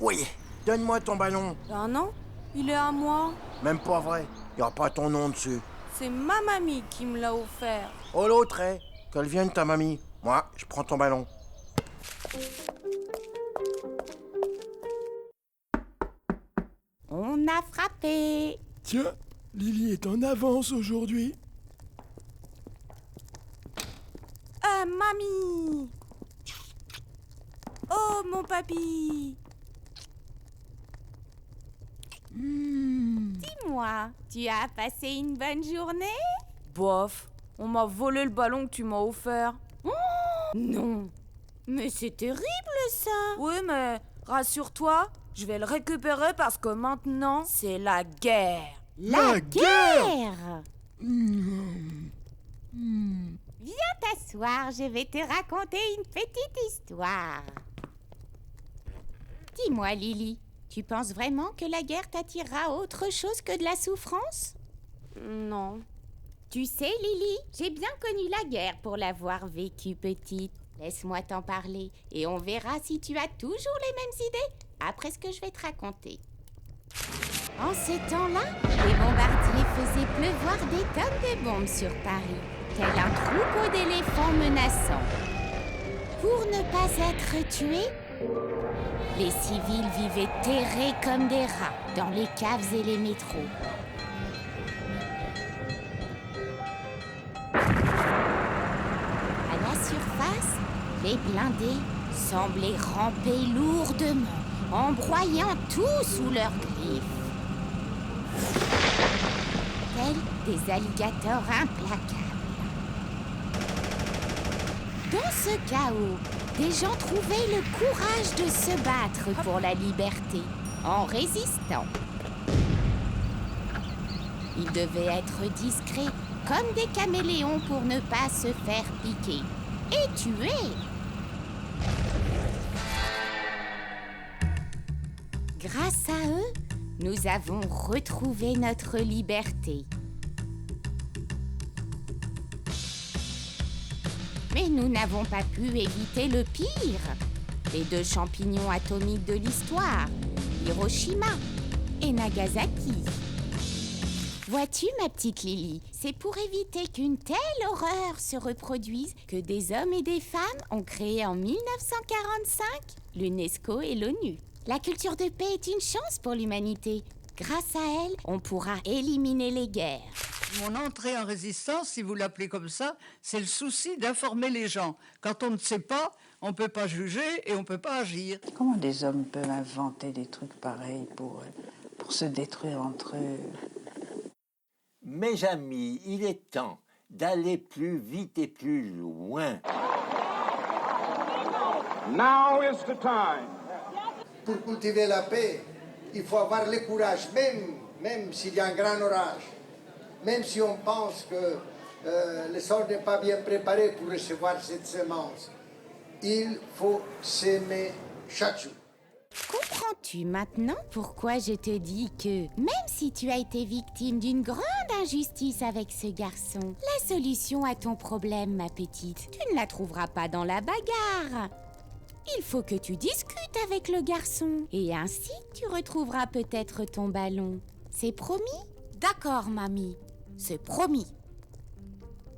Oui, donne-moi ton ballon. Ben non, il est à moi. Même pas vrai, y a pas ton nom dessus. C'est ma mamie qui me l'a offert. Oh l'autre, qu'elle vienne ta mamie. Moi, je prends ton ballon. On a frappé. Tiens, Lily est en avance aujourd'hui. Mamie! Oh, mon papy! Dis-moi, tu as passé une bonne journée? Bof, on m'a volé le ballon que tu m'as offert. Non. Mais c'est terrible ça. Oui, mais rassure-toi, je vais le récupérer parce que maintenant, c'est la guerre. La guerre. Viens t'asseoir, je vais te raconter une petite histoire. Dis-moi, Lily, tu penses vraiment que la guerre t'attirera à autre chose que de la souffrance? Non. Tu sais, Lily, j'ai bien connu la guerre pour l'avoir vécue petite. Laisse-moi t'en parler et on verra si tu as toujours les mêmes idées après ce que je vais te raconter. En ces temps-là, les bombardiers faisaient pleuvoir des tonnes de bombes sur Paris, tel un troupeau d'éléphants menaçants. Pour ne pas être tués, les civils vivaient terrés comme des rats dans les caves et les métros. À la surface, les blindés semblaient ramper lourdement, en broyant tout sous leurs griffes. Tels des alligators implacables. Dans ce chaos, des gens trouvaient le courage de se battre pour la liberté, en résistant. Ils devaient être discrets, comme des caméléons pour ne pas se faire piquer et tuer. Grâce à eux, nous avons retrouvé notre liberté. Mais nous n'avons pas pu éviter le pire. Les 2 champignons atomiques de l'histoire, Hiroshima et Nagasaki. Vois-tu, ma petite Lily, c'est pour éviter qu'une telle horreur se reproduise que des hommes et des femmes ont créé en 1945 l'UNESCO et l'ONU. La culture de paix est une chance pour l'humanité. Grâce à elle, on pourra éliminer les guerres. Mon entrée en résistance, si vous l'appelez comme ça, c'est le souci d'informer les gens. Quand on ne sait pas, on ne peut pas juger et on ne peut pas agir. Comment des hommes peuvent inventer des trucs pareils pour se détruire entre eux? Mes amis, il est temps d'aller plus vite et plus loin. Now is the time. Pour cultiver la paix, il faut avoir le courage, même s'il y a un grand orage, même si on pense que le sol n'est pas bien préparé pour recevoir cette semence. Il faut s'aimer chaque jour. Comprends-tu maintenant pourquoi je te dis que, même si tu as été victime d'une grande injustice avec ce garçon, la solution à ton problème, ma petite, tu ne la trouveras pas dans la bagarre. Il faut que tu discutes avec le garçon et ainsi tu retrouveras peut-être ton ballon. C'est promis? D'accord, mamie. C'est promis.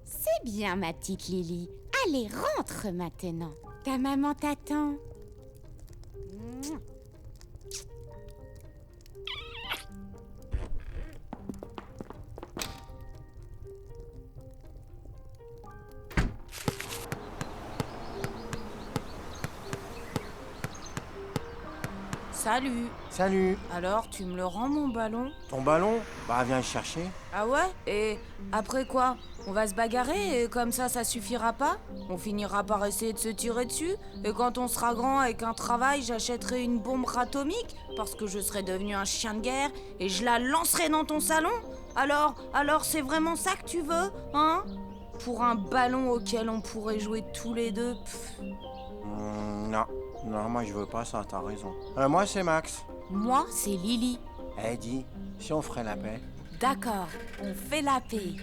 C'est bien, ma petite Lily. Allez, rentre maintenant. Ta maman t'attend. Salut. Salut. Alors, tu me le rends, mon ballon? Ton ballon? Bah, viens le chercher. Ah ouais? Et après quoi? On va se bagarrer et comme ça suffira pas? On finira par essayer de se tirer dessus? Et quand on sera grand avec un travail, j'achèterai une bombe atomique parce que je serai devenu un chien de guerre et je la lancerai dans ton salon? Alors c'est vraiment ça que tu veux, hein? Pour un ballon auquel on pourrait jouer tous les deux? Non, moi je veux pas ça, t'as raison. Moi c'est Max. Moi, c'est Lily. Dis, si on ferait la paix? D'accord, on fait la paix.